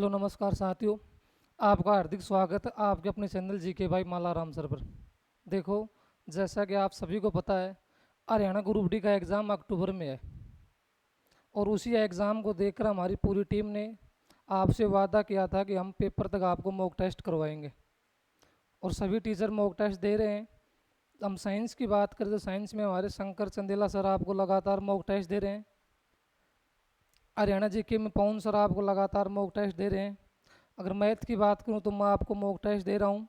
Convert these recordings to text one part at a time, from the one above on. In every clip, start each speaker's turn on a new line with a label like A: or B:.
A: Hello नमस्कार साथियों। आपका हार्दिक स्वागत है आपके अपने चैनल जीके भाई मालाराम सर पर। देखो, जैसा कि आप सभी को पता है, हरियाणा ग्रुप डी का एग्ज़ाम अक्टूबर में है और उसी एग्ज़ाम को देखकर हमारी पूरी टीम ने आपसे वादा किया था कि हम पेपर तक आपको मॉक टेस्ट करवाएंगे और सभी टीचर मॉक टेस्ट दे रहे हैं। हम साइंस की बात करें तो साइंस में हमारे शंकर चंदेला सर आपको लगातार मॉक टेस्ट दे रहे हैं। हरियाणा जीके में पवन सर आपको लगातार मॉक टेस्ट दे रहे हैं। अगर मैथ की बात करूं तो मैं आपको मॉक टेस्ट दे रहा हूं।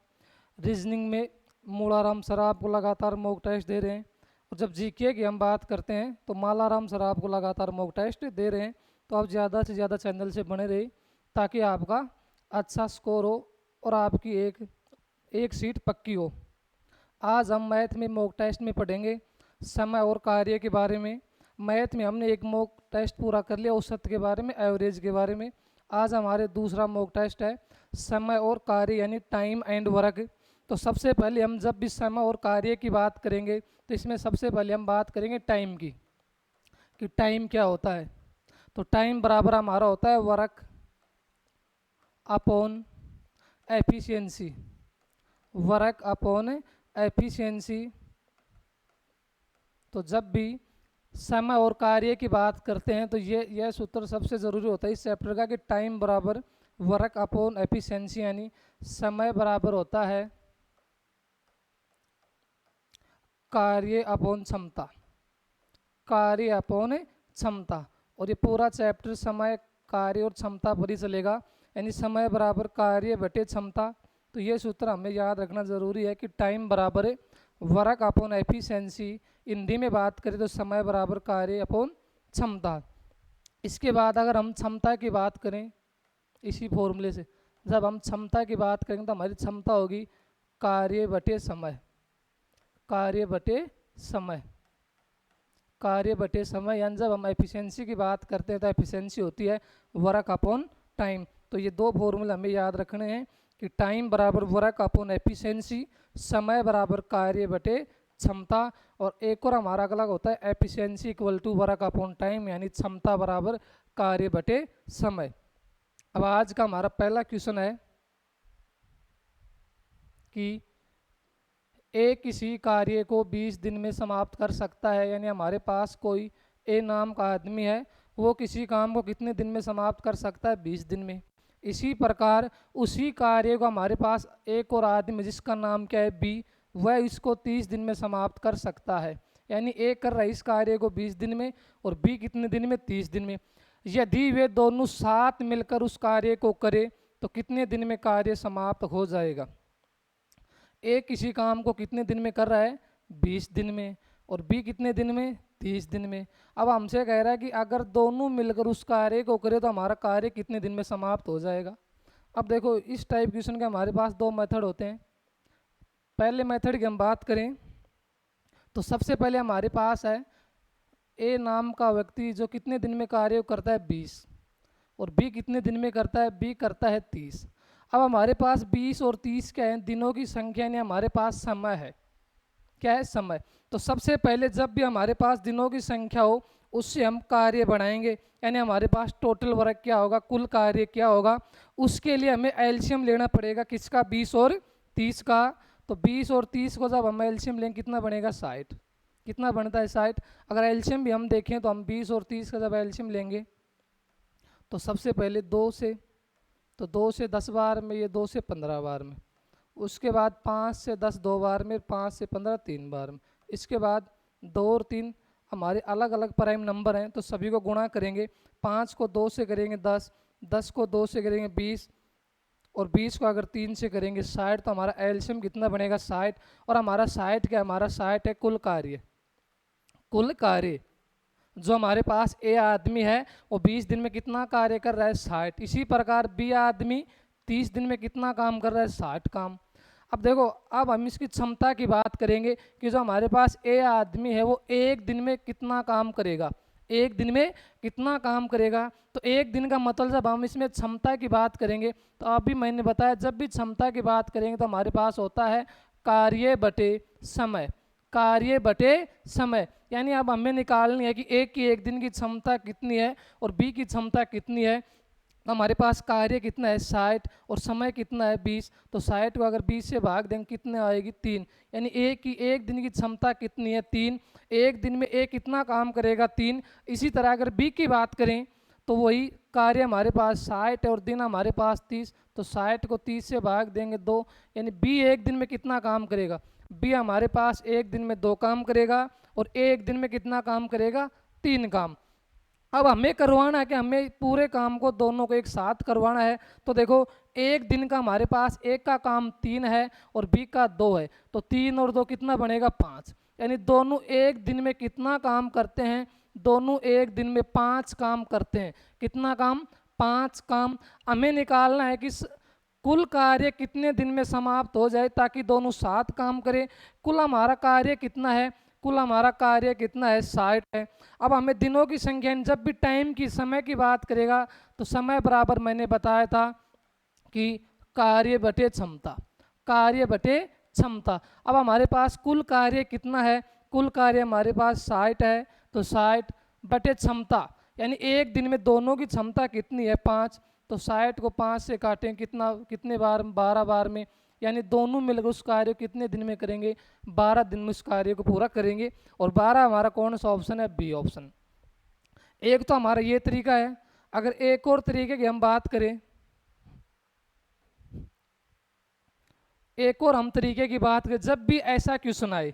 A: रीजनिंग में मूलाराम सर आपको लगातार मॉक टेस्ट दे रहे हैं। और जब जीके की हम बात करते हैं तो मालाराम सर आपको लगातार मॉक टेस्ट दे रहे हैं। तो आप ज़्यादा से ज़्यादा चैनल से बने रहिए ताकि आपका अच्छा स्कोर हो और आपकी एक सीट पक्की हो। आज हम मैथ में मॉक टेस्ट में पढ़ेंगे समय और कार्य के बारे में। मैथ में हमने एक मॉक टेस्ट पूरा कर लिया औसत के बारे में, एवरेज के बारे में। आज हमारे दूसरा मॉक टेस्ट है समय और कार्य यानी टाइम एंड वर्क। तो सबसे पहले हम जब भी समय और कार्य की बात करेंगे तो इसमें सबसे पहले हम बात करेंगे टाइम की, कि टाइम क्या होता है। तो टाइम बराबर हमारा होता है work upon efficiency. Work upon efficiency. तो जब भी समय और कार्य की बात करते हैं तो यह सूत्र सबसे ज़रूरी होता है इस चैप्टर का, कि टाइम बराबर वर्क अपॉन एफिशिएंसी, यानी समय बराबर होता है कार्य अपॉन क्षमता। कार्य अपॉन क्षमता। और ये पूरा चैप्टर समय, कार्य और क्षमता पर ही चलेगा, यानी समय बराबर कार्य बटे क्षमता। तो ये सूत्र हमें याद रखना ज़रूरी है कि टाइम बराबर वर्क अपॉन एफिशिएंसी। हिंदी में बात करें तो समय बराबर कार्य अपॉन क्षमता। इसके बाद अगर हम क्षमता की बात करें इसी फॉर्मूले से, जब हम क्षमता की बात करेंगे तो हमारी क्षमता होगी कार्य बटे समय। कार्य बटे समय। कार्य बटे समय। यानी जब हम एफिशिएंसी की बात करते हैं तो एफिशिएंसी होती है वर्क अपॉन टाइम। तो ये दो फॉर्मूले हमें याद रखने हैं कि टाइम बराबर वर्क अपॉन एफिशिएंसी, समय बराबर कार्य बटे क्षमता। और एक और हमारा अलग होता है efficiency equal to work upon time, यानी क्षमता बराबर कार्य बटे समय। अब आज का हमारा पहला क्वेश्चन है कि ए किसी कार्य को 20 दिन में समाप्त कर सकता है। यानी हमारे पास कोई ए नाम का आदमी है, वो किसी काम को कितने दिन में समाप्त कर सकता है? 20 दिन में। इसी प्रकार उसी कार्य को हमारे पास एक और आदमी जिसका नाम क्या है? बी, वह इसको 30 दिन में समाप्त कर सकता है। यानी ए कर रहा है इस कार्य को 20 दिन में और बी कितने दिन में? 30 दिन में। यदि वे दोनों साथ मिलकर उस कार्य को करें तो कितने दिन में कार्य समाप्त हो जाएगा? ए किसी काम को कितने दिन में कर रहा है? 20 दिन में। और बी कितने दिन में? 30 दिन में। अब हमसे कह रहा है कि अगर दोनों मिलकर उस कार्य को करें तो हमारा कार्य कितने दिन में समाप्त हो जाएगा। अब देखो, इस टाइप क्वेश्चन के हमारे पास दो मेथड होते हैं। पहले मेथड की हम बात करें तो सबसे पहले हमारे पास है ए नाम का व्यक्ति जो कितने दिन में कार्य करता है? 20। और बी कितने दिन में करता है? बी करता है 30। अब हमारे पास 20 और 30 क्या है? दिनों की संख्या, यानी हमारे पास समय है। क्या है? समय। तो सबसे पहले जब भी हमारे पास दिनों की संख्या हो उससे हम कार्य बढ़ाएंगे, यानी हमारे पास टोटल वर्क क्या होगा, कुल कार्य क्या होगा। उसके लिए हमें एलसीएम लेना पड़ेगा, किसका? 20 और 30 का। तो 20 और 30 को जब हम एलसीएम लेंगे कितना बनेगा? 60। कितना बनता है? 60। अगर एलसीएम भी हम देखें तो हम 20 और 30 का जब एलसीएम लेंगे तो सबसे पहले 2 से, तो 2 से 10 बार में, ये 2 से 15 बार में। उसके बाद 5 से 10 2 बार में, 5 से 15 3 बार में। इसके बाद 2 और 3 हमारे अलग अलग प्राइम नंबर हैं तो सभी को गुणा करेंगे। 5 को 2 से करेंगे 10, 10 को 2 से करेंगे 20, और 20 को अगर 3 से करेंगे 60। तो हमारा एलसीएम कितना बनेगा? 60। और हमारा 60 क्या? हमारा 60 है कुल कार्य। कुल कार्य जो हमारे पास ए आदमी है वो 20 दिन में कितना कार्य कर रहा है? 60। इसी प्रकार बी आदमी 30 दिन में कितना काम कर रहा है? 60 काम। अब देखो, अब हम इसकी क्षमता की बात करेंगे कि जो हमारे पास ए आदमी है वो एक दिन में कितना काम करेगा। एक दिन में कितना काम करेगा? तो एक दिन का मतलब जब हम इसमें क्षमता की बात करेंगे तो अभी मैंने बताया जब भी क्षमता की बात करेंगे तो हमारे पास होता है कार्य बटे समय। कार्य बटे समय। यानी अब हमें निकालनी है कि ए की एक दिन की क्षमता कितनी है और बी की क्षमता कितनी है। तो हमारे पास कार्य कितना है 60 और समय कितना है 20, तो 60 को अगर 20 से भाग देंगे कितने आएगी 3, यानी एक दिन की क्षमता कितनी है 3, एक दिन में ए कितना काम करेगा 3। इसी तरह अगर बी की बात करें तो वही कार्य हमारे पास 60 और दिन हमारे पास 30, तो 60 को 30 से भाग देंगे 2, यानी बी एक दिन में कितना काम करेगा, बी हमारे पास एक दिन में 2 काम करेगा और ए एक दिन में कितना काम करेगा 3 काम। अब हमें करवाना है कि हमें पूरे काम को दोनों को एक साथ करवाना है, तो देखो एक दिन का हमारे पास एक का काम 3 है और बी का 2 है, तो 3 और 2 कितना बनेगा 5, यानी दोनों एक दिन में कितना काम करते हैं, दोनों एक दिन में 5 काम करते हैं। कितना काम 5 काम। हमें निकालना है कि कुल कार्य कितने दिन में समाप्त हो जाए ताकि दोनों साथ काम करें। कुल हमारा कार्य कितना है, कुल हमारा कार्य कितना है 60 है। अब हमें दिनों की संख्या, जब भी टाइम की समय की बात करेगा तो समय बराबर मैंने बताया था कि कार्य बटे क्षमता, कार्य बटे क्षमता। अब हमारे पास कुल कार्य कितना है, कुल कार्य हमारे पास 60 है, तो 60 बटे क्षमता, यानी एक दिन में दोनों की क्षमता कितनी है 5, तो 60 को 5 से काटें कितना, कितने बार 12 बार में, यानी दोनों मिलकर उस कार्य को कितने दिन में करेंगे 12 दिन में उस कार्य को पूरा करेंगे। और 12 हमारा कौन सा ऑप्शन है, बी ऑप्शन। एक तो हमारा ये तरीका है। अगर एक और तरीके की हम बात करें, एक और हम तरीके की बात करें, जब भी ऐसा क्वेश्चन आए,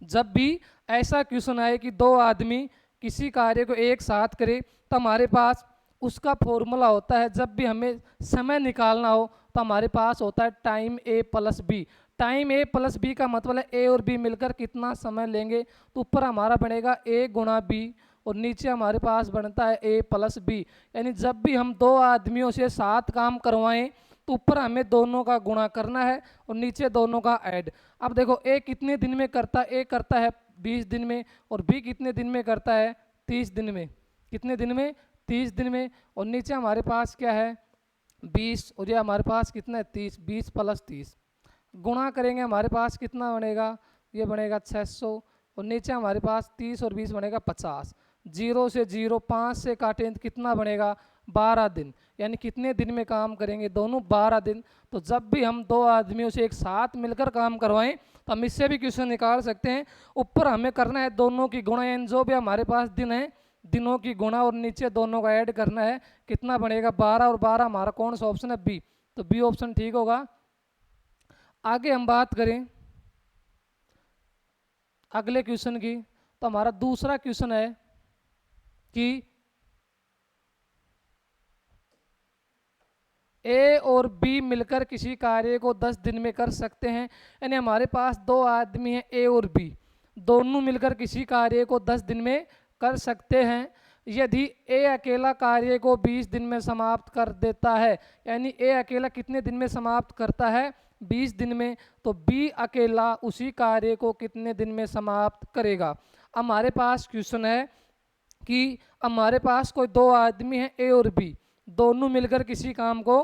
A: जब भी ऐसा क्वेश्चन आए कि दो आदमी किसी कार्य को एक साथ करे, तो हमारे पास उसका फॉर्मूला होता है, जब भी हमें समय निकालना हो तो हमारे पास होता है टाइम ए प्लस बी। टाइम ए प्लस बी का मतलब है ए और बी मिलकर कितना समय लेंगे, तो ऊपर हमारा बनेगा ए गुणा बी और नीचे हमारे पास बनता है ए प्लस बी। यानी जब भी हम दो आदमियों से 7 काम करवाएं तो ऊपर हमें दोनों का गुणा करना है और नीचे दोनों का ऐड। अब देखो ए कितने दिन में करता है, ए करता है 20 दिन में और बी कितने दिन में करता है 30 दिन में। कितने दिन में 30 दिन में। और नीचे हमारे पास क्या है 20 और ये हमारे पास कितना है 30, 20 प्लस 30 गुणा करेंगे हमारे पास कितना बनेगा, ये बनेगा 600 और नीचे हमारे पास 30 और 20 बनेगा 50। 0 से 0 5 से काटें तो कितना बनेगा 12 दिन, यानी कितने दिन में काम करेंगे दोनों 12 दिन। तो जब भी हम दो आदमियों से एक साथ मिलकर काम करवाएं तो हम इससे भी क्वेश्चन निकाल सकते हैं। ऊपर हमें करना है दोनों की गुणा, यानी जो भी हमारे पास दिन है दिनों की गुणा और नीचे दोनों का ऐड करना है, कितना बनेगा 12 और 12 हमारा कौन सा ऑप्शन है बी, तो बी ऑप्शन ठीक होगा। आगे हम बात करें अगले क्वेश्चन की, तो हमारा दूसरा क्वेश्चन है कि ए और बी मिलकर किसी कार्य को 10 दिन में कर सकते हैं। यानी हमारे पास दो आदमी हैं ए और बी, दोनों मिलकर किसी कार्य को 10 दिन में कर सकते हैं। यदि ए अकेला कार्य को 20 दिन में समाप्त कर देता है, यानी ए अकेला कितने दिन में समाप्त करता है 20 दिन में, तो बी अकेला उसी कार्य को कितने दिन में समाप्त करेगा। हमारे पास क्वेश्चन है कि हमारे पास कोई दो आदमी हैं ए और बी, दोनों मिलकर किसी काम को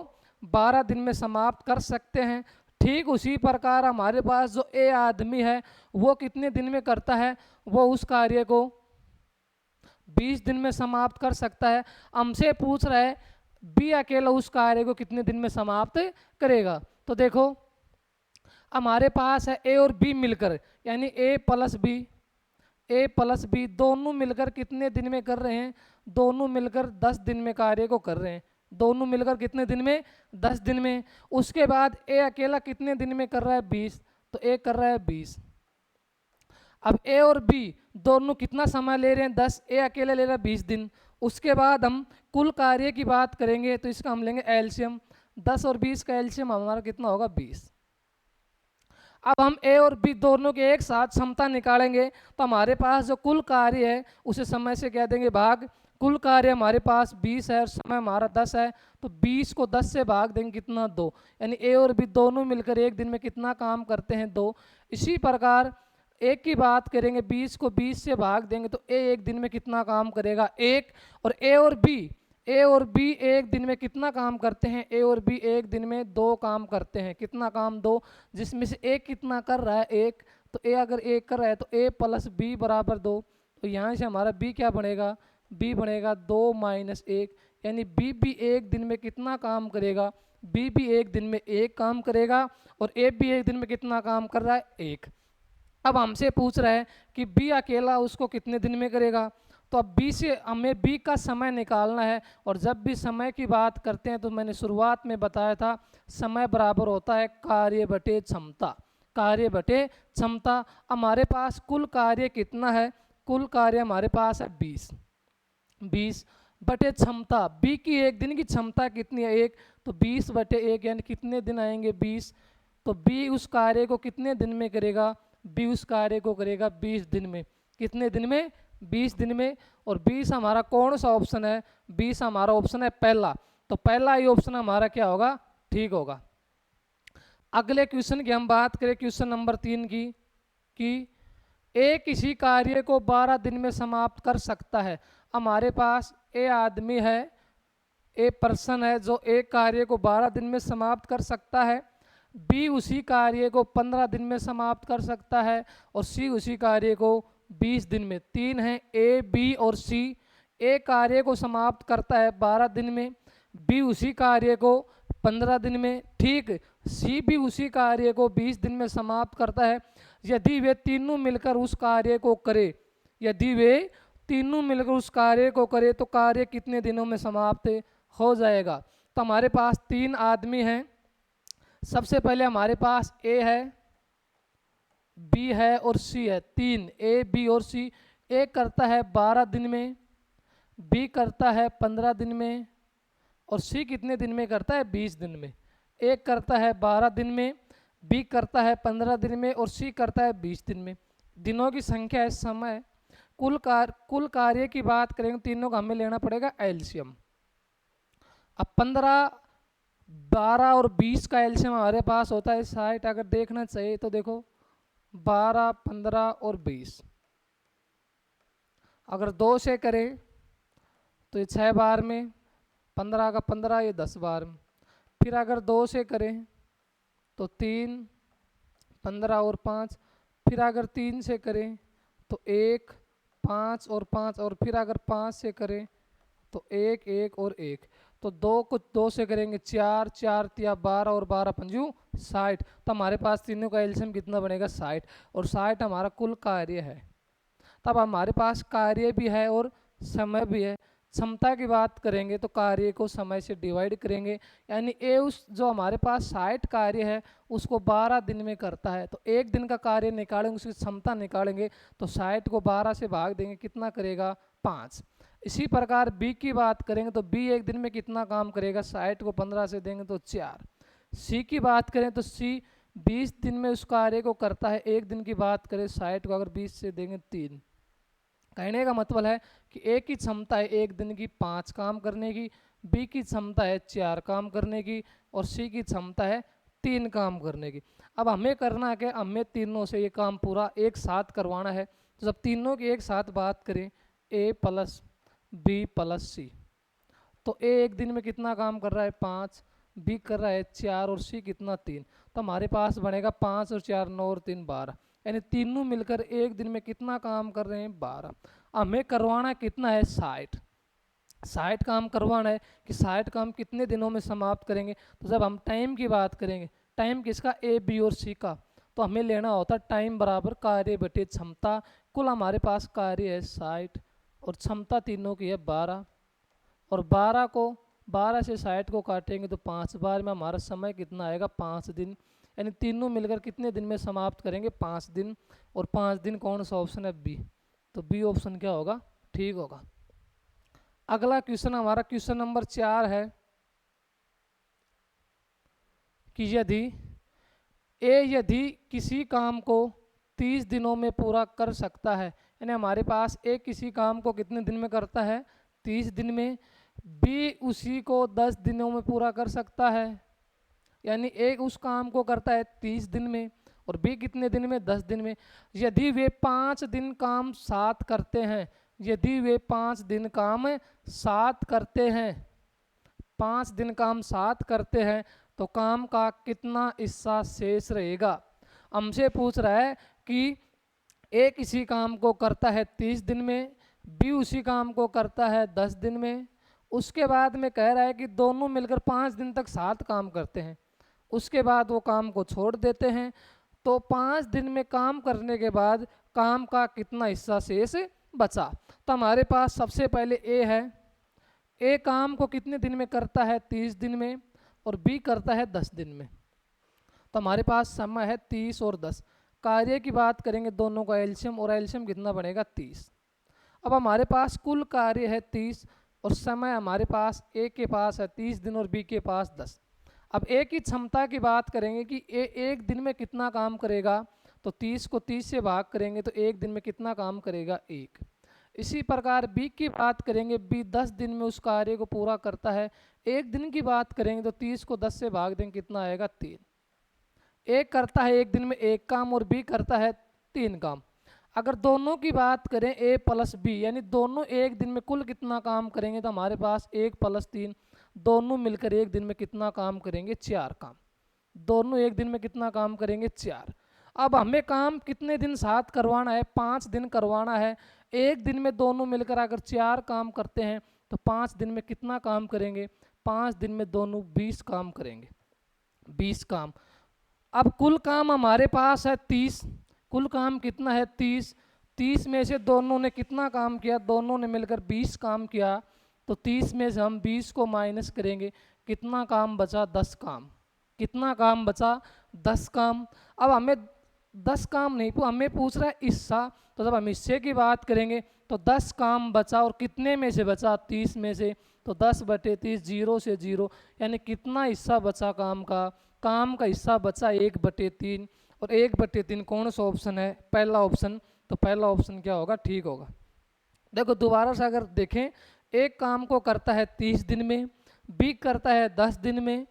A: 12 दिन में समाप्त कर सकते हैं। ठीक उसी प्रकार हमारे पास जो ए आदमी है वो कितने दिन में करता है, वो उस कार्य को 20 दिन में समाप्त कर सकता है। हमसे पूछ रहा है बी अकेला उस कार्य को कितने दिन में समाप्त करेगा। तो देखो हमारे पास है ए और बी मिलकर, यानी ए प्लस बी दोनों मिलकर कितने दिन में कर रहे हैं, दोनों मिलकर 10 दिन में कार्य को कर रहे हैं, दोनों मिलकर कितने दिन में 10 दिन में। उसके बाद ए अकेला कितने दिन में कर रहा है 20, तो ए कर रहा है 20। अब ए और बी दोनों कितना समय ले रहे हैं 10, ए अकेला ले रहा है 20 दिन। उसके बाद हम कुल कार्य की बात करेंगे तो इसका हम लेंगे एलसीएम, 10 और 20 का एलसीएम हमारा कितना होगा 20। अब हम ए और बी दोनों के एक साथ क्षमता निकालेंगे तो हमारे पास जो कुल कार्य है उसे समय से कह देंगे भाग। कुल कार्य हमारे पास 20 है और समय हमारा 10 है, तो 20 को 10 से भाग देंगे कितना 2, यानी ए और बी दोनों मिलकर एक दिन में कितना काम करते हैं 2। इसी प्रकार एक की बात करेंगे 20 को 20 से भाग देंगे तो ए एक दिन में कितना काम करेगा 1। और ए और बी एक दिन में कितना काम करते हैं, ए और बी एक दिन में 2 काम करते हैं। कितना काम 2, जिसमें से एक कितना कर रहा है 1, तो ए अगर 1 कर रहा है तो ए प्लस बी बराबर 2, तो यहाँ से हमारा बी क्या बनेगा, बी बनेगा 2 - 1, यानी बी भी एक दिन में कितना काम करेगा, बी भी एक दिन में एक काम करेगा और ए भी एक दिन में कितना काम कर रहा है, एक। अब हमसे पूछ रहा है कि बी अकेला उसको कितने दिन में करेगा, तो अब बी से हमें बी का समय निकालना है। और जब भी समय की बात करते हैं तो मैंने शुरुआत में बताया था समय बराबर होता है कार्य बटे क्षमता, कार्य बटे क्षमता। हमारे पास कुल कार्य कितना है, कुल कार्य हमारे पास है 20, 20 बटे क्षमता, बी की एक दिन की क्षमता कितनी है, एक, तो 20 बटे एक यानी कितने दिन आएंगे, 20। तो बी उस कार्य को कितने दिन में करेगा, बी उस कार्य को करेगा 20 दिन में, कितने दिन में, 20 दिन में। और 20 हमारा कौन सा ऑप्शन है, 20 हमारा ऑप्शन है पहला, तो पहला ही ऑप्शन हमारा क्या होगा, ठीक होगा। अगले क्वेश्चन की हम बात करें, क्वेश्चन नंबर 3 की, कि ए किसी कार्य को 12 दिन में समाप्त कर सकता है। हमारे पास ए आदमी है, ए पर्सन है जो एक कार्य को 12 दिन में समाप्त कर सकता है, बी उसी कार्य को 15 दिन में समाप्त कर सकता है और सी उसी कार्य को 20 दिन में। तीन है ए, बी और सी। ए कार्य को समाप्त करता है 12 दिन में, बी उसी कार्य को 15 दिन में, ठीक, सी भी उसी कार्य को 20 दिन में समाप्त करता है। यदि वे तीनों मिलकर उस कार्य को करे, यदि वे तीनों मिलकर उस कार्य को करे तो कार्य कितने दिनों में समाप्त हो जाएगा। तो हमारे पास तीन आदमी हैं। सबसे पहले हमारे पास ए है, बी है और सी है, तीन, ए बी और सी। ए करता है 12 दिन में, बी करता है 15 दिन में और सी कितने दिन में करता है, 20 दिन में। ए करता है 12 दिन में, बी करता है 15 दिन में और सी करता है 20 दिन में। दिनों की संख्या है, समय, कुल कार्य की बात करेंगे तीनों का हमें लेना पड़ेगा एलसीएम। अब 15, 12 और 20 का एलसीएम हमारे पास होता है 60। अगर देखना चाहिए तो देखो 12, 15 और 20, अगर 2 से करें तो ये 6 बार में, 15 का 15 ये 10 बार में। फिर अगर 2 से करें तो 3, 15 और 5, फिर अगर 3 से करें तो 1, 5 और 5, और फिर अगर 5 से करें तो 1, 1 और 1। तो 2 को 2 से करेंगे 4, 4 तिया 12 और 12 पंजू 60। तो हमारे पास तीनों का एलसीएम कितना बनेगा, 60, और 60 हमारा कुल कार्य है। तब हमारे पास कार्य भी है और समय भी है। क्षमता की बात करेंगे तो कार्य को समय से डिवाइड करेंगे, यानी ए उस जो हमारे पास 60 कार्य है उसको 12 दिन में करता है, तो एक दिन का कार्य निकालेंगे, उसकी क्षमता निकालेंगे तो 60 को 12 से भाग देंगे, कितना करेगा, 5। इसी प्रकार बी की बात करेंगे तो बी एक दिन में कितना काम करेगा, 60 को 15 से देंगे तो 4। सी की बात करें तो सी 20 दिन में उस कार्य को करता है, एक दिन की बात करें 60 को अगर 20 से देंगे 3। कहने का मतलब है कि ए की क्षमता है एक दिन की 5 काम करने की, बी की क्षमता है 4 काम करने की और सी की क्षमता है 3 काम करने की। अब हमें करना है कि हमें तीनों से ये काम पूरा एक साथ करवाना है। तो जब तीनों की एक साथ बात करें, ए प्लस बी प्लस सी, तो ए एक दिन में कितना काम कर रहा है, 5, बी कर रहा है 4 और सी कितना, 3। तो हमारे पास बनेगा 5 और 4 9 और 3 12, यानी तीनों मिलकर एक दिन में कितना काम कर रहे हैं, 12। हमें करवाना कितना है, 60, 60 काम करवाना है कि 60 काम कितने दिनों में समाप्त करेंगे। तो जब हम टाइम की बात करेंगे, टाइम किसका, ए बी और सी का, तो हमें लेना होता है टाइम बराबर कार्य बटे क्षमता। कुल हमारे पास कार्य है 60 और क्षमता तीनों की है 12, और 12 से 60 को काटेंगे तो 5 बार में हमारा समय कितना आएगा, 5 दिन। यानी तीनों मिलकर कितने दिन में समाप्त करेंगे, 5 दिन। और 5 दिन कौन सा ऑप्शन है, बी, तो बी ऑप्शन क्या होगा, ठीक होगा। अगला क्वेश्चन हमारा क्वेश्चन नंबर 4 है कि यदि किसी काम को 30 दिनों में पूरा कर सकता है, यानी हमारे पास ए किसी काम को कितने दिन में करता है, 30 दिन में, बी उसी को 10 दिनों में पूरा कर सकता है, यानी ए उस काम को करता है 30 दिन में और बी कितने दिन में, 10 दिन में। यदि वे 5 दिन काम साथ करते हैं, यदि वे 5 दिन काम साथ करते हैं, 5 दिन काम साथ करते हैं तो काम का कितना हिस्सा शेष रहेगा। हमसे पूछ रहा है कि ए किसी काम को करता है 30 दिन में, बी उसी काम को करता है 10 दिन में उसके बाद में कह रहा है कि दोनों मिलकर 5 दिन तक साथ काम करते हैं, उसके बाद वो काम को छोड़ देते हैं। तो 5 दिन में काम करने के बाद काम का कितना हिस्सा शेष बचा। तो हमारे पास सबसे पहले ए है, ए काम को कितने दिन में करता है, 30 दिन में, और बी करता है 10 दिन में। तो हमारे पास समय है 30 और 10। कार्य की बात करेंगे दोनों का एलसीएम, और एलसीएम कितना बनेगा 30। अब हमारे पास कुल कार्य है 30 और समय हमारे पास ए के पास है 30 दिन और बी के पास 10। अब ए की क्षमता की बात करेंगे कि ए एक दिन में कितना काम करेगा, तो 30 को 30 से भाग करेंगे तो एक दिन में कितना काम करेगा, 1। इसी प्रकार बी की बात करेंगे, बी 10 दिन में उस कार्य को पूरा करता है। एक दिन की बात करेंगे तो 30 को 10 से भाग देंगे, कितना आएगा, 3। एक करता है एक दिन में एक काम और बी करता है 3 काम। अगर दोनों की बात करें ए प्लस बी, यानी दोनों एक दिन में कुल कितना काम करेंगे, तो हमारे पास 1 + 3, दोनों मिलकर एक दिन में कितना काम करेंगे, 4 काम। दोनों एक दिन में कितना काम करेंगे, 4। अब हमें काम कितने दिन साथ करवाना है, 5 दिन करवाना है। एक दिन में दोनों मिलकर अगर 4 काम करते हैं तो 5 दिन में कितना काम करेंगे, 5 दिन में दोनों 20 काम करेंगे, 20 काम। अब कुल काम हमारे पास है 30, कुल काम कितना है, 30। 30 में से दोनों ने कितना काम किया, दोनों ने मिलकर 20 काम किया। तो 30 में से हम 20 को माइनस करेंगे, कितना काम बचा, 10 काम। कितना काम बचा, 10 काम। अब हमें 10 काम नहीं, हमें पूछ रहा है हिस्सा। तो जब हम हिस्से की बात करेंगे तो 10 काम बचा, और कितने में से बचा, 30 में से। तो 10/30, 0 से 0, यानी कितना हिस्सा बचा काम का, काम का हिस्सा बचा 1/3। और 1/3 कौन सा ऑप्शन है, पहला ऑप्शन। तो पहला ऑप्शन क्या होगा, ठीक होगा। देखो दोबारा से अगर देखें, एक काम को करता है 30 दिन में, बी करता है 10 दिन में।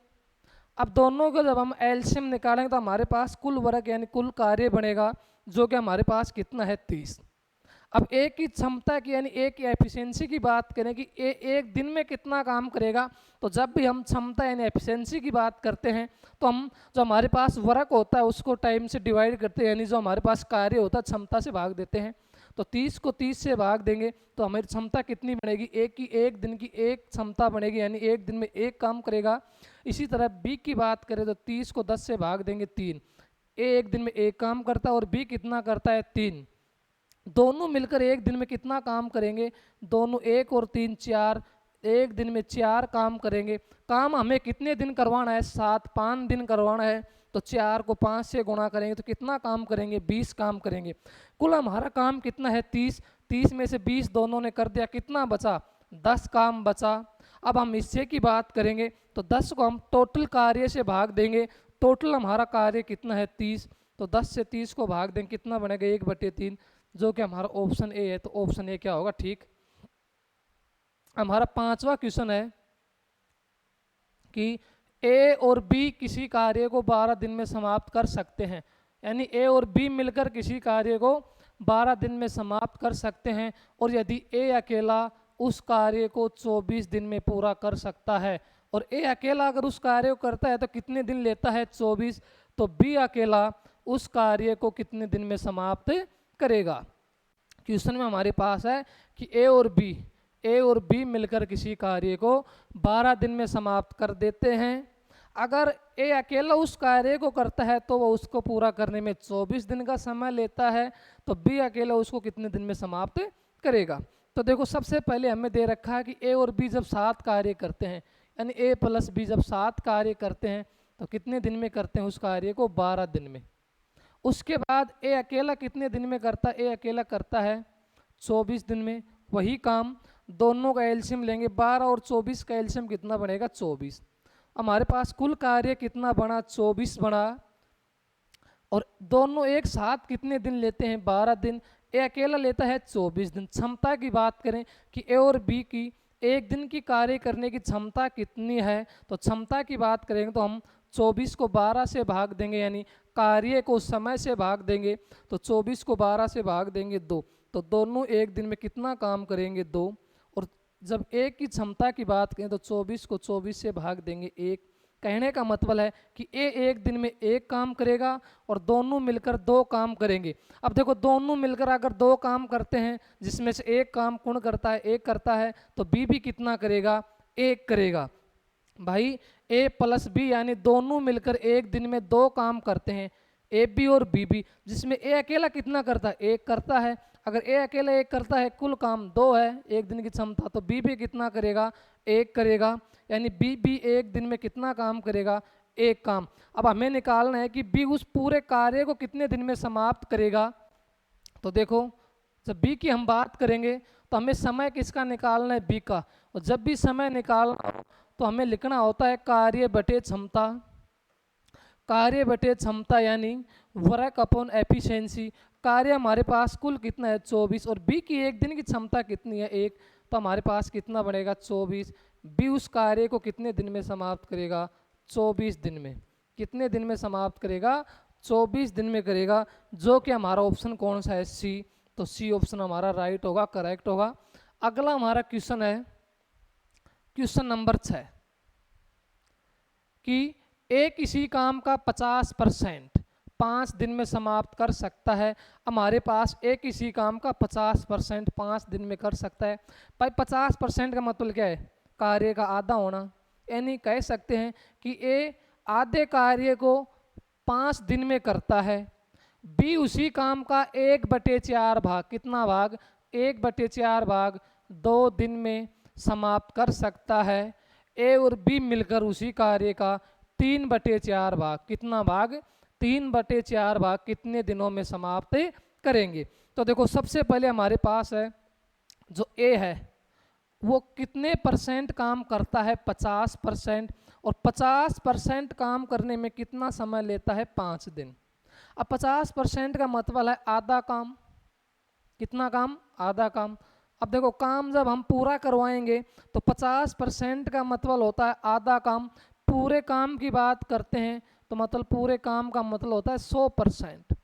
A: अब दोनों को जब हम एलसीएम निकालेंगे तो हमारे पास कुल वर्क यानी कुल कार्य बनेगा, जो कि हमारे पास कितना है, 30। अब ए की क्षमता की यानी ए की एफिशिएंसी की बात करें कि ए एक दिन में कितना काम करेगा, तो जब भी हम क्षमता यानी एफिशिएंसी की बात करते हैं तो हम जो हमारे पास वर्क होता है उसको टाइम से डिवाइड करते हैं, यानी जो हमारे पास कार्य होता है क्षमता से भाग देते हैं। तो 30 को 30 से भाग देंगे तो हमारी क्षमता कितनी बनेगी, एक दिन की एक क्षमता बनेगी, यानी एक दिन में एक काम करेगा। इसी तरह बी की बात करें तो 30 को 10 से भाग देंगे, 3। ए एक दिन में एक काम करता है और बी कितना करता है, 3। दोनों मिलकर एक दिन में कितना काम करेंगे, दोनों 1 और 3 4, एक दिन में 4 काम करेंगे। काम हमें कितने दिन करवाना है, 5 दिन करवाना है। तो 4 को 5 से गुणा करेंगे तो कितना काम करेंगे, 20 काम करेंगे। कुल हमारा काम कितना है, 30। 30 में से 20 दोनों ने कर दिया, कितना बचा, 10 काम बचा। अब हम हिस्से की बात करेंगे तो 10 को हम टोटल कार्य से भाग देंगे। टोटल हमारा कार्य कितना है, 30। तो 10 से 30 को भाग देंगे, कितना बनेगा, 1/3, जो कि हमारा ऑप्शन ए है। तो ऑप्शन ए क्या होगा, ठीक। हमारा 5वां क्वेश्चन है कि ए और बी किसी कार्य को 12 दिन में समाप्त कर सकते हैं, यानी ए और बी मिलकर किसी कार्य को 12 दिन में समाप्त कर सकते हैं। और यदि ए अकेला उस कार्य को 24 दिन में पूरा कर सकता है, और ए अकेला अगर उस कार्य को करता है तो कितने दिन लेता है, 24। तो बी अकेला उस कार्य को कितने दिन में समाप्त करेगा। क्वेश्चन में हमारे पास है कि ए और बी मिलकर किसी कार्य को 12 दिन में समाप्त कर देते हैं। अगर ए अकेला उस कार्य को करता है तो वो उसको पूरा करने में 24 दिन का समय लेता है, तो बी अकेला उसको कितने दिन में समाप्त करेगा। तो देखो सबसे पहले हमें दे रखा है कि ए और बी जब 7 कार्य करते हैं, यानी ए + बी जब 7 कार्य करते हैं तो कितने दिन में करते हैं उस कार्य को, 12 दिन में। उसके बाद ए अकेला कितने दिन में करता है, ए अकेला करता है 24 दिन में। वही काम दोनों का एलसीएम लेंगे, 12 और 24 का एलसीएम कितना बनेगा, 24। हमारे पास कुल कार्य कितना बना, 24 बना। और दोनों एक साथ कितने दिन लेते हैं, 12 दिन। ए अकेला लेता है 24 दिन। क्षमता की बात करें कि ए और बी की एक दिन की कार्य करने की क्षमता कितनी है, तो क्षमता की बात करेंगे तो हम 24 को 12 से भाग देंगे, यानी कार्य को समय से भाग देंगे। तो 24 को 12 से भाग देंगे 2, तो दोनों एक दिन में कितना काम करेंगे, 2। और जब एक की क्षमता की बात करें तो 24 को 24 से भाग देंगे 1। कहने का मतलब है कि ए एक दिन में एक काम करेगा और दोनों मिलकर 2 काम करेंगे। अब देखो दोनों मिलकर अगर 2 काम करते हैं जिसमें से एक काम कौन करता है, एक करता है, तो बी भी कितना करेगा, एक करेगा। भाई ए प्लस बी यानी दोनों मिलकर एक दिन में दो काम करते हैं, ए बी और बी बी, जिसमें ए अकेला कितना करता है, एक करता है। अगर ए अकेला एक करता है, कुल काम दो है एक दिन की क्षमता, तो बी भी कितना करेगा, एक करेगा। यानी बी भी एक दिन में कितना काम करेगा, एक काम। अब हमें निकालना है कि बी उस पूरे कार्य को कितने दिन में समाप्त करेगा। तो देखो जब बी की हम बात करेंगे तो हमें समय किसका निकालना है, बी का। और जब भी समय निकालना हो तो हमें लिखना होता है कार्य बटे क्षमता। कार्य बटे क्षमता यानी वर्क अपॉन एफिशिएंसी। कार्य हमारे पास कुल कितना है, 24, और बी की एक दिन की क्षमता कितनी है, एक, तो हमारे पास कितना बनेगा, 24। बी उस कार्य को कितने दिन में समाप्त करेगा, 24 दिन में। कितने दिन में समाप्त करेगा, 24 दिन में करेगा, जो कि हमारा ऑप्शन कौन सा है, सी। तो सी ऑप्शन हमारा राइट होगा, करेक्ट होगा। अगला हमारा क्वेश्चन है क्वेश्चन नंबर 6 कि ए किसी काम का 50% 5 दिन में समाप्त कर सकता है। हमारे पास ए किसी काम का 50% 5 दिन में कर सकता है। भाई 50% का मतलब क्या है, कार्य का आधा होना। यानी कह सकते हैं कि ए आधे कार्य को 5 दिन में करता है। बी उसी काम का 1/4 भाग, कितना भाग, 1/4 भाग 2 दिन में समाप्त कर सकता है। ए और बी मिलकर उसी कार्य का 3/4 भाग, कितना भाग, 3/4 भाग कितने दिनों में समाप्त करेंगे। तो देखो सबसे पहले हमारे पास है जो ए है वो कितने परसेंट काम करता है, 50%, और 50% काम करने में कितना समय लेता है, 5 दिन। अब 50% का मतलब है आधा काम, कितना काम, आधा काम। अब देखो काम जब हम पूरा करवाएंगे तो 50% का मतलब होता है आधा काम। पूरे काम की बात करते हैं तो मतलब पूरे काम का मतलब होता है 100%।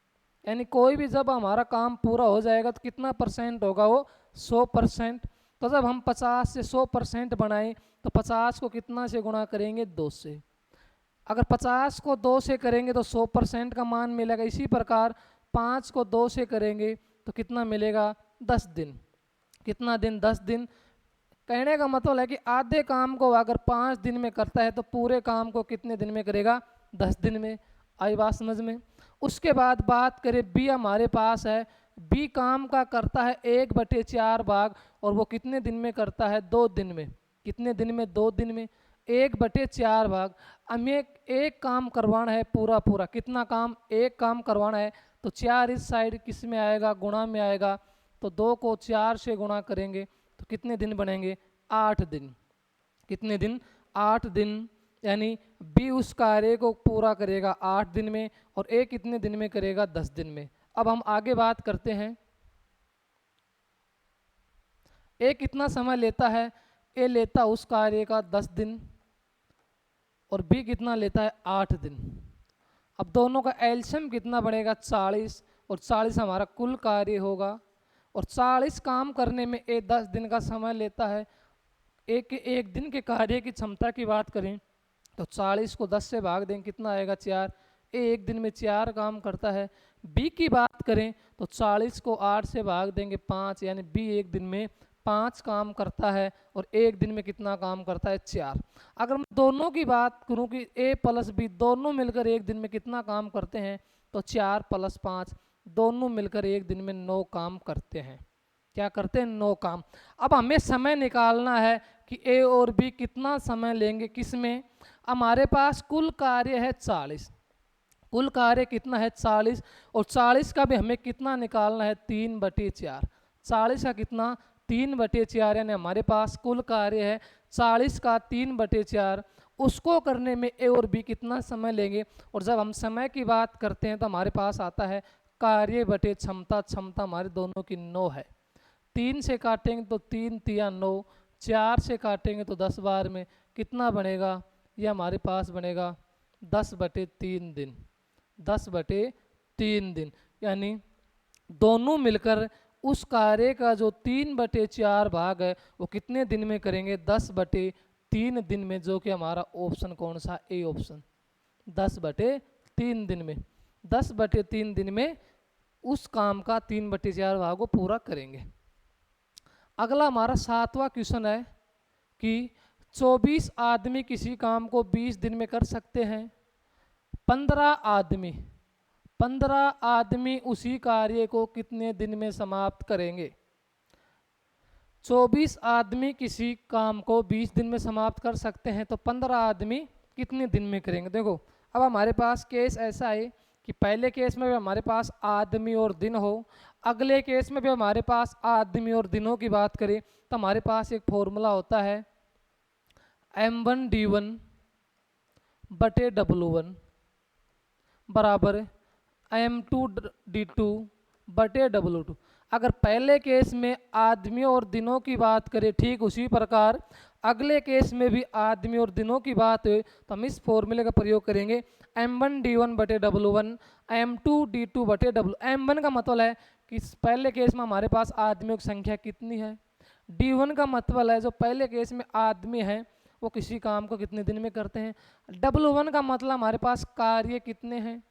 A: यानी कोई भी जब हमारा काम पूरा हो जाएगा तो कितना परसेंट होगा वो, 100%। तो जब हम 50 से 100% बनाएं तो 50 को कितना से गुणा करेंगे, 2 से। अगर 50 को 2 से करेंगे तो 100% का मान मिलेगा। इसी प्रकार 5 को 2 से करेंगे तो कितना मिलेगा, 10 दिन। कितना दिन, 10 दिन। कहने का मतलब है कि आधे काम को अगर 5 दिन में करता है तो पूरे काम को कितने दिन में करेगा, 10 दिन में। आई बात समझ में। उसके बाद बात करें बी हमारे पास है, बी काम का करता है 1/4 भाग, और वो कितने दिन में करता है, 2 दिन में। कितने दिन में, 2 दिन में। 1/4 भाग, हमें एक काम करवाना है पूरा पूरा, कितना काम, एक काम करवाना है। तो 4 इस साइड किस में आएगा, गुणा में आएगा। तो 2 को 4 से गुणा करेंगे तो कितने दिन बनेंगे, 8 दिन। कितने दिन, 8 दिन। यानी बी उस कार्य को पूरा करेगा 8 दिन में, और ए कितने दिन में करेगा, 10 दिन में। अब हम आगे बात करते हैं ए कितना समय लेता है। ए लेता उस कार्य का 10 दिन, और बी कितना लेता है, 8 दिन। अब दोनों का एलसीएम कितना बनेगा, 40, और 40 हमारा कुल कार्य होगा। और 40 काम करने में ए 10 दिन का समय लेता है। एक दिन के कार्य की क्षमता की बात करें तो 40 को 10 से भाग दें, कितना आएगा, 4। ए एक दिन में 4 काम करता है। बी की बात करें तो 40 को 8 से भाग देंगे, 5। यानी बी एक दिन में 5 काम करता है, और एक दिन में कितना काम करता है, 4। अगर मैं दोनों की बात करूं कि ए प्लस बी दोनों मिलकर एक दिन में कितना काम करते हैं, तो 4 + 5 दोनों मिलकर एक दिन में 9 काम करते हैं। क्या करते हैं, 9 काम। अब हमें समय निकालना है कि ए और बी कितना समय लेंगे, किस में। हमारे पास कुल कार्य है 40, कुल कार्य कितना है, 40, और 40 का भी हमें कितना निकालना है, 3/4। 40 का कितना, 3/4। यानी हमारे पास कुल कार्य है 40 का 3/4। उसको करने में ए और बी कितना समय लेंगे। और जब हम समय की बात करते हैं तो हमारे पास आता है कार्य बटे क्षमता। क्षमता हमारे दोनों की 9 है। 3 से काटेंगे तो 3 तिया 9, 4 से काटेंगे तो 10 बार में कितना बनेगा, ये हमारे पास बनेगा 10/3 दिन। 10/3 दिन। यानी दोनों मिलकर उस कार्य का जो 3/4 भाग है वो कितने दिन में करेंगे, 10/3 दिन में, जो कि हमारा ऑप्शन कौन सा, ए ऑप्शन। 10/3 दिन में, 10/3 दिन में उस काम का 3/4 भाग को पूरा करेंगे। अगला हमारा 7वां क्वेश्चन है कि 24 आदमी किसी काम को 20 दिन में कर सकते हैं। 15 आदमी उसी कार्य को कितने दिन में समाप्त करेंगे? 24 आदमी किसी काम को 20 दिन में समाप्त कर सकते हैं, तो 15 आदमी कितने दिन में करेंगे? देखो, अब हमारे पास केस ऐसा है कि पहले केस में भी हमारे पास आदमी और दिन हो, अगले केस में भी हमारे पास आदमी और दिनों की बात करें तो हमारे पास एक फॉर्मूला होता है M1D1 बटे W1 बराबर M2D2 बटे W2। अगर पहले केस में आदमियों और दिनों की बात करें, ठीक उसी प्रकार अगले केस में भी आदमी और दिनों की बात हो, तो हम इस फॉर्मूले का प्रयोग करेंगे M1D1 बटे W1 M2D2 बटे W। M1 का मतलब है कि पहले केस में हमारे पास आदमियों की संख्या कितनी है, D1 का मतलब है जो पहले केस में आदमी है वो किसी काम को कितने दिन में करते हैं, W1 का मतलब हमारे पास कार्य कितने हैं,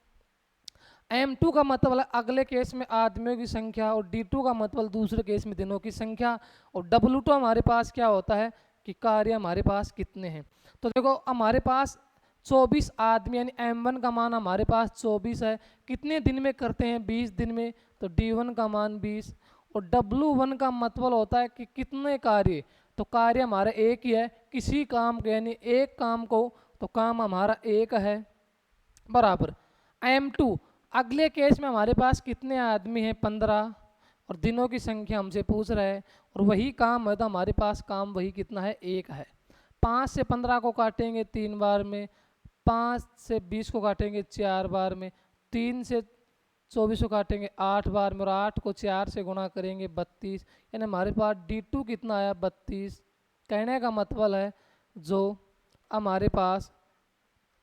A: M2 का मतलब है अगले केस में आदमियों की संख्या, और D2 का मतलब दूसरे केस में दिनों की संख्या, और W2 हमारे पास क्या होता है कि कार्य हमारे पास कितने हैं। तो देखो हमारे पास 24 आदमी यानी M1 का मान हमारे पास 24 है, कितने दिन में करते हैं? 20 दिन में, तो D1 का मान 20, और W1 का मतलब होता है कि कितने कार्य, तो कार्य हमारा एक ही है किसी काम के, यानी एक काम को, तो काम हमारा एक है बराबर M2। अगले केस में हमारे पास कितने आदमी हैं? 15, और दिनों की संख्या हमसे पूछ रहा है, और वही काम है तो हमारे पास काम वही कितना है? एक है। 5 से 15 को काटेंगे 3 बार में, 5 से 20 को काटेंगे 4 बार में, 3 से 24 को काटेंगे 8 बार में, और 8 को 4 से गुणा करेंगे 32, यानी हमारे पास D2 कितना आया? 32। कहने का मतलब है जो हमारे पास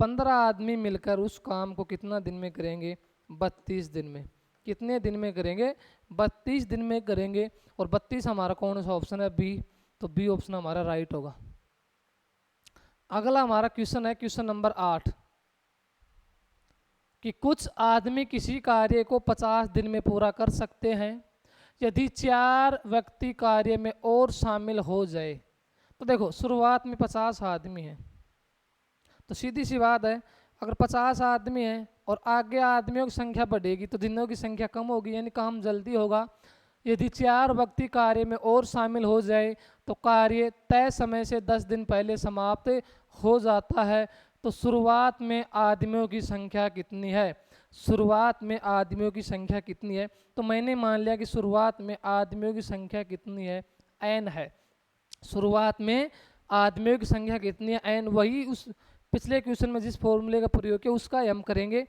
A: 15 आदमी मिलकर उस काम को कितना दिन में करेंगे? 32 दिन में। कितने दिन में करेंगे? 32 दिन में करेंगे। और 32 हमारा कौन सा ऑप्शन है? बी। तो बी ऑप्शन हमारा राइट होगा। अगला हमारा क्वेश्चन है क्वेश्चन नंबर 8 कि कुछ आदमी किसी कार्य को 50 दिन में पूरा कर सकते हैं यदि 4 व्यक्ति कार्य में और शामिल हो जाए। तो देखो शुरुआत में 50 आदमी हैं, तो सीधी सी बात है अगर 50 आदमी हैं और आगे आदमियों की संख्या बढ़ेगी तो दिनों की संख्या कम होगी, यानी काम जल्दी होगा। यदि 4 व्यक्ति कार्य में और शामिल हो जाए तो कार्य तय समय से 10 दिन पहले समाप्त हो जाता है। तो शुरुआत में आदमियों की संख्या कितनी है? शुरुआत में आदमियों की संख्या कितनी है? तो मैंने मान लिया कि शुरुआत में आदमियों की संख्या कितनी है? n है। शुरुआत में आदमियों की संख्या कितनी है? n। वही उस पिछले क्वेश्चन में जिस फॉर्मूले का प्रयोग किया उसका हम करेंगे।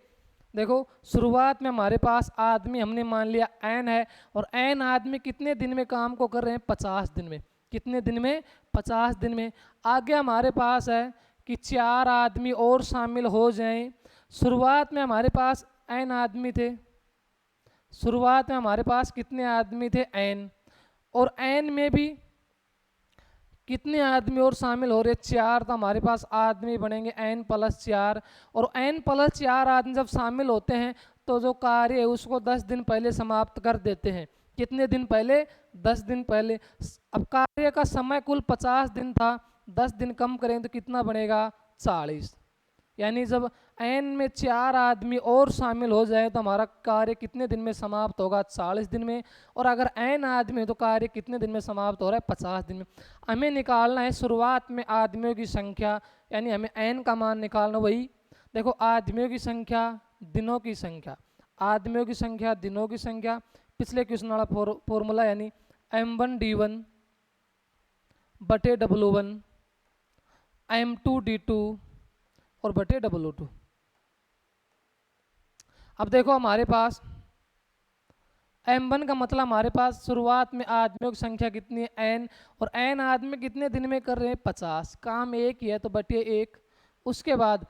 A: देखो शुरुआत में हमारे पास आदमी हमने मान लिया n है, और n आदमी कितने दिन में काम को कर रहे हैं? 50 दिन में। कितने दिन में? 50 दिन में। आगे हमारे पास है कि 4 आदमी और शामिल हो जाएं। शुरुआत में हमारे पास n आदमी थे, शुरुआत में हमारे पास कितने आदमी थे? n। और n में भी कितने आदमी और शामिल हो रहे? 4। तो हमारे पास आदमी बनेंगे n + 4, और n + 4 आदमी जब शामिल होते हैं तो जो कार्य है उसको 10 दिन पहले समाप्त कर देते हैं। कितने दिन पहले? 10 दिन पहले। अब कार्य का समय कुल 50 दिन था, 10 दिन कम करेंगे तो कितना बनेगा? 40। यानी जब n में 4 आदमी और शामिल हो जाए तो हमारा कार्य कितने दिन में समाप्त होगा? 40 दिन में। और अगर n आदमी तो कार्य कितने दिन में समाप्त हो रहा है? 50 दिन में। हमें निकालना है शुरुआत में आदमियों की संख्या, यानी हमें n का मान निकालना। वही देखो आदमियों की संख्या, दिनों की संख्या, आदमियों की संख्या, दिनों की संख्या, पिछले क्वेश्चन वाला फॉर्मूला यानी M1D1 बटे W1 M2D2 और बटे W2। अब देखो हमारे पास M1 का मतलब हमारे पास शुरुआत में आदमियों की संख्या कितनी है? n। और n आदमी कितने दिन में कर रहे हैं? 50। काम एक ही है तो बटे 1। उसके बाद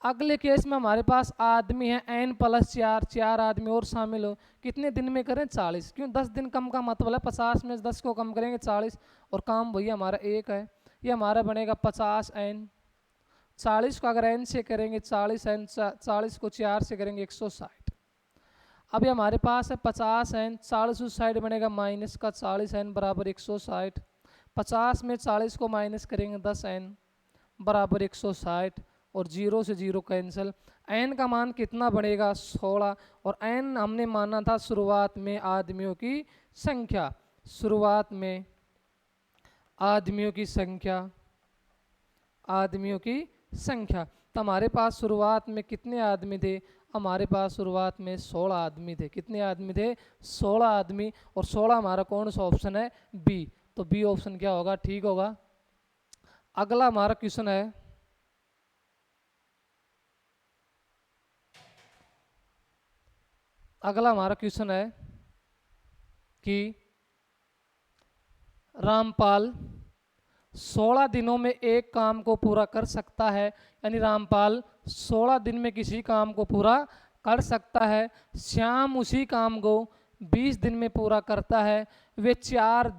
A: अगले केस में हमारे पास आदमी है n + 4, 4 आदमी और शामिल हो, कितने दिन में करें? 40। क्यों? 10 दिन कम का मतलब है 50 में 10 को कम करेंगे 40, और काम वही हमारा एक है। ये हमारा बनेगा 50n। 40 को अगर n से करेंगे 40n, 40 को 4 से करेंगे 160। अब ये हमारे पास है 50n, 40 उस साइड बनेगा माइनस का 40n बराबर 160। 50 में 40 को माइनस करेंगे 10n बराबर 160 और 0 से 0 कैंसिल। n का मान कितना बढ़ेगा 16 और n हमने माना था शुरुआत में आदमियों की संख्या, शुरुआत में आदमियों की संख्या, आदमियों की संख्या। तो हमारे पास शुरुआत में कितने आदमी थे, हमारे पास शुरुआत में 16 आदमी थे। कितने आदमी थे 16 आदमी और 16 हमारा कौन सा ऑप्शन है बी, तो बी ऑप्शन क्या होगा ठीक होगा। अगला हमारा क्वेश्चन है अगला हमारा क्वेश्चन है कि रामपाल 16 दिनों में एक काम को पूरा कर सकता है, यानी रामपाल 16 दिन में किसी काम को पूरा कर सकता है। श्याम उसी काम को 20 दिन में पूरा करता है। वे 4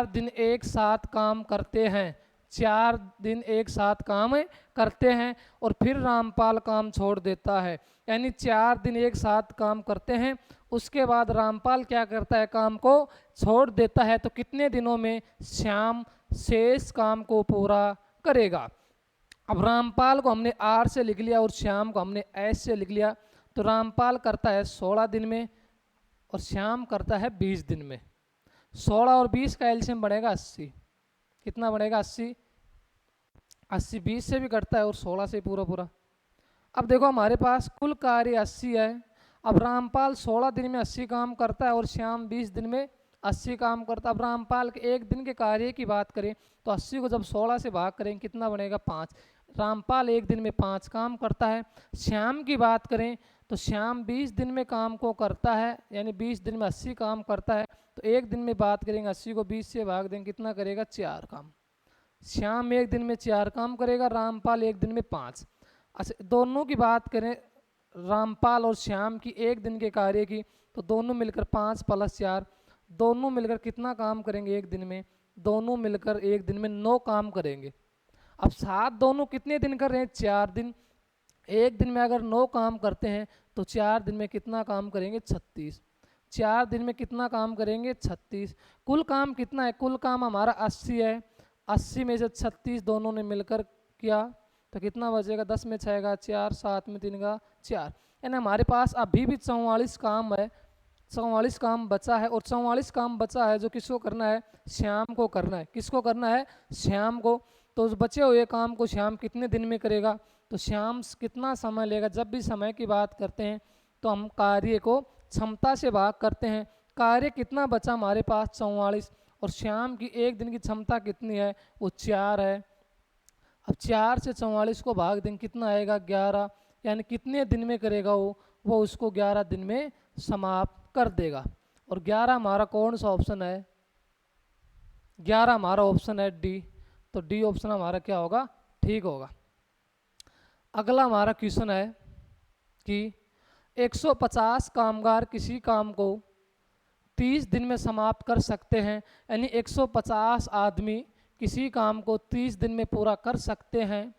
A: दिन एक साथ काम करते हैं, 4 दिन एक साथ काम करते हैं और फिर रामपाल काम छोड़ देता है। यानी 4 दिन एक साथ काम करते हैं, उसके बाद रामपाल क्या करता है काम को छोड़ देता है। तो कितने दिनों में श्याम शेष काम को पूरा करेगा। अब रामपाल को हमने आर से लिख लिया और श्याम को हमने एस से लिख लिया। तो रामपाल करता है 16 दिन में और श्याम करता है 20 दिन में। 16 और 20 का एलसीएम बढ़ेगा 80। कितना बढ़ेगा 80, 80 20 से भी कटता है और 16 से पूरा पूरा। अब देखो हमारे पास कुल कार्य 80 है। अब रामपाल 16 दिन में 80 काम करता है और श्याम 20 दिन में 80 काम करता है। अब रामपाल के एक दिन के कार्य की बात करें तो 80 को जब 16 से भाग करें कितना बनेगा 5। रामपाल एक दिन में 5 काम करता है। श्याम की बात करें तो श्याम 20 दिन में काम को करता है, यानी 20 दिन में 80 काम करता है। तो एक दिन में बात करेंगे 80 को 20 से भाग देंगे कितना करेगा 4 काम। श्याम एक दिन में 4 काम करेगा, रामपाल एक दिन में 5। अच्छा दोनों की बात करें रामपाल और श्याम की एक दिन के कार्य की तो दोनों मिलकर 5 + 4, दोनों मिलकर कितना काम करेंगे एक दिन में, दोनों मिलकर एक दिन में 9 काम करेंगे। अब साथ दोनों कितने दिन कर रहे हैं 4 दिन। एक दिन में अगर 9 काम करते हैं तो 4 दिन में कितना काम करेंगे 36। 4 दिन में कितना काम करेंगे 36। कुल काम कितना है, कुल काम हमारा 80 है। 80 में से 36 दोनों ने मिलकर किया तो कितना बचेगा 10 में 6 का 4, 7 में 3 का 4, यानी हमारे पास अभी भी 44 काम है। 44 काम बचा है और 44 काम बचा है जो किसको करना है श्याम को करना है। किसको करना है श्याम को। तो उस बचे हुए काम को श्याम कितने दिन में करेगा, तो श्याम कितना समय लेगा। जब भी समय की बात करते हैं तो हम कार्य को क्षमता से भाग करते हैं। कार्य कितना बचा हमारे पास 44 और श्याम की एक दिन की क्षमता कितनी है वो 4 है। अब 4 से 44 को भाग देंगे कितना आएगा 11, यानी कितने दिन में करेगा वो उसको 11 दिन में समाप्त कर देगा। और 11 हमारा कौन सा ऑप्शन है, 11 हमारा ऑप्शन है डी। तो डी ऑप्शन हमारा क्या होगा ठीक होगा। अगला हमारा क्वेश्चन है कि 150 कामगार किसी काम को 30 दिन में समाप्त कर सकते हैं, यानी 150 आदमी किसी काम को 30 दिन में पूरा कर सकते हैं।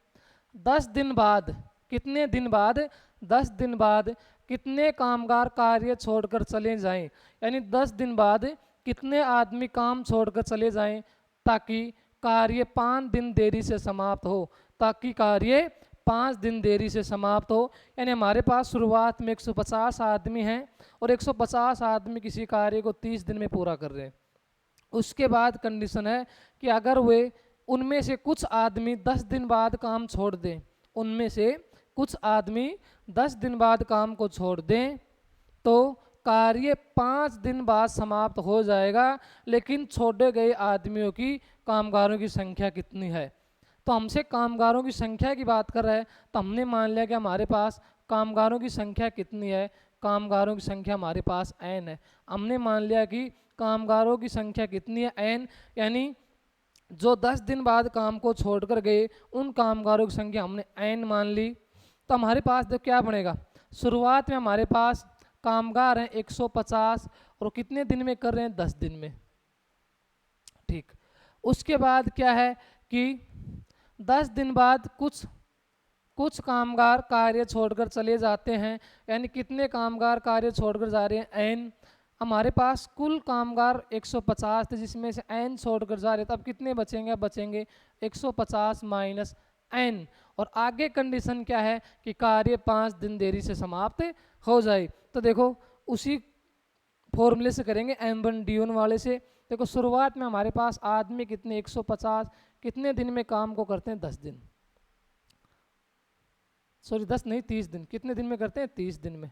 A: 10 दिन बाद कितने दिन बाद 10 दिन बाद कितने कामगार कार्य छोड़कर चले जाएं, यानी 10 दिन बाद कितने आदमी काम छोड़कर चले जाएं ताकि कार्य 5 दिन देरी से समाप्त हो, ताकि कार्य 5 दिन देरी से समाप्त हो। यानी हमारे पास शुरुआत में 150 आदमी हैं और 150 आदमी किसी कार्य को 30 दिन में पूरा कर रहे हैं। उसके बाद कंडीशन है कि अगर वे उनमें से कुछ आदमी 10 दिन बाद काम छोड़ दें, उनमें से कुछ आदमी 10 दिन बाद काम को छोड़ दें तो कार्य 5 दिन बाद समाप्त हो जाएगा। लेकिन छोड़े गए आदमियों की कामगारों की संख्या कितनी है, तो हमसे कामगारों की संख्या की बात कर रहा है। तो हमने मान लिया कि हमारे पास कामगारों की संख्या कितनी है, कामगारों की संख्या हमारे पास n है। हमने मान लिया कि कामगारों की संख्या कितनी है n, यानी जो 10 दिन बाद काम को छोड़कर गए उन कामगारों की संख्या हमने n मान ली। तो हमारे पास देखो क्या बनेगा, शुरुआत में हमारे पास कामगार हैं 150 और कितने दिन में कर रहे हैं 10 दिन में, ठीक। उसके बाद क्या है कि 10 दिन बाद कुछ कामगार कार्य छोड़कर चले जाते हैं, यानी कितने कामगार कार्य छोड़कर जा रहे हैं n, हमारे पास कुल कामगार 150 थे जिसमें से n छोड़कर जा रहे थे, अब कितने बचेंगे? बचेंगे 150 माइनस n। और आगे कंडीशन क्या है कि कार्य 5 दिन देरी से समाप्त हो जाए। तो देखो उसी फॉर्मूले से करेंगे M1D1 वाले से। देखो शुरुआत में हमारे पास आदमी कितने 150 कितने दिन में काम को करते हैं? 10 दिन, सॉरी 10 नहीं 30 दिन। कितने दिन में करते हैं? 30 दिन में।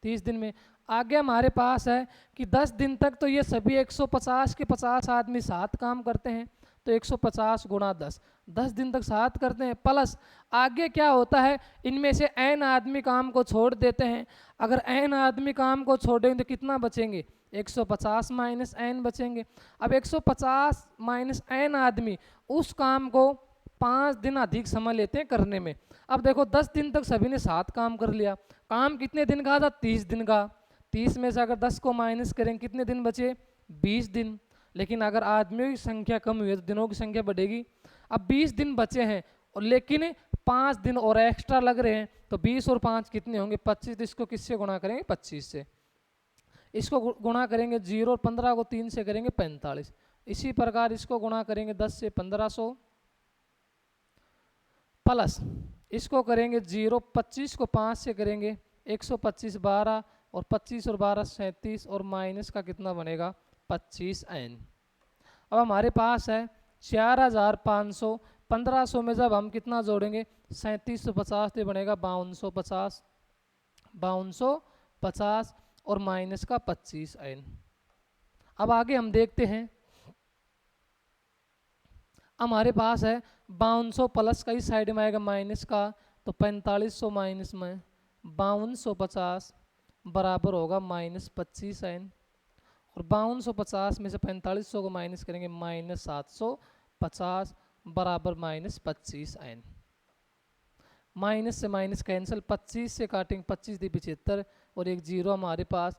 A: 30 दिन में आगे हमारे पास है कि 10 दिन तक तो ये सभी 150 के 50 आदमी साथ काम करते हैं, तो 150 गुणा 10, 10 दिन तक साथ करते हैं। प्लस आगे क्या होता है, इनमें से n आदमी काम को छोड़ देते हैं। अगर n आदमी काम को छोड़ेंगे तो कितना बचेंगे? 150 माइनस n बचेंगे। अब 150 माइनस n आदमी उस काम को 5 दिन अधिक समय लेते हैं करने में। अब देखो 10 दिन तक सभी ने साथ काम कर लिया। काम कितने दिन का था? 30 दिन का। 30 में से अगर 10 को माइनस करें कितने दिन बचे? 20 दिन। लेकिन अगर आदमियों की संख्या कम हुई है तो दिनों की संख्या बढ़ेगी। अब 20 दिन बचे हैं और लेकिन 5 दिन और एक्स्ट्रा लग रहे हैं, तो 20 और 5 कितने होंगे? 25। तो इसको किससे गुणा करेंगे? 25 से। इसको गुणा करेंगे 0 और 15 को 3 से करेंगे 45। इसी प्रकार इसको गुणा करेंगे 10 से 1500 प्लस इसको करेंगे 0, 25 को 5 से करेंगे 125 12 और 25 और 12 37 और माइनस का कितना बनेगा? 25n। अब हमारे पास है 4500। 1500 में जब हम कितना जोड़ेंगे? 3750 से बनेगा 5250, 5250 और माइनस का 25n। अब आगे हम देखते हैं, हमारे पास है 5200 प्लस का इस साइड में आएगा माइनस का, तो 4500 माइनस में 5250 बराबर होगा माइनस 25n। और 5250 में से 4500 को माइनस करेंगे माइनस 750 बराबर माइनस 25n। माइनस से माइनस कैंसिल, 25 से काटेंगे 25 दी 75 और एक जीरो हमारे पास।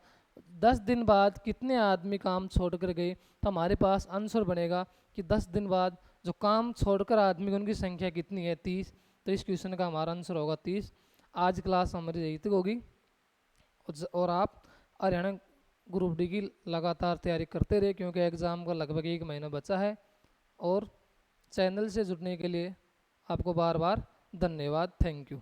A: 10 दिन बाद कितने आदमी काम छोड़कर गए? तो हमारे पास आंसर बनेगा कि 10 दिन बाद जो काम छोड़कर आदमी उनकी संख्या कितनी है? 30। तो इस क्वेश्चन का हमारा आंसर होगा 30। आज क्लास हमारी यही तक होगी और आप हरियाणा ग्रुप डी की लगातार तैयारी करते रहे क्योंकि एग्ज़ाम का लगभग 1 महीना बचा है। और चैनल से जुड़ने के लिए आपको बार बार धन्यवाद। Thank you.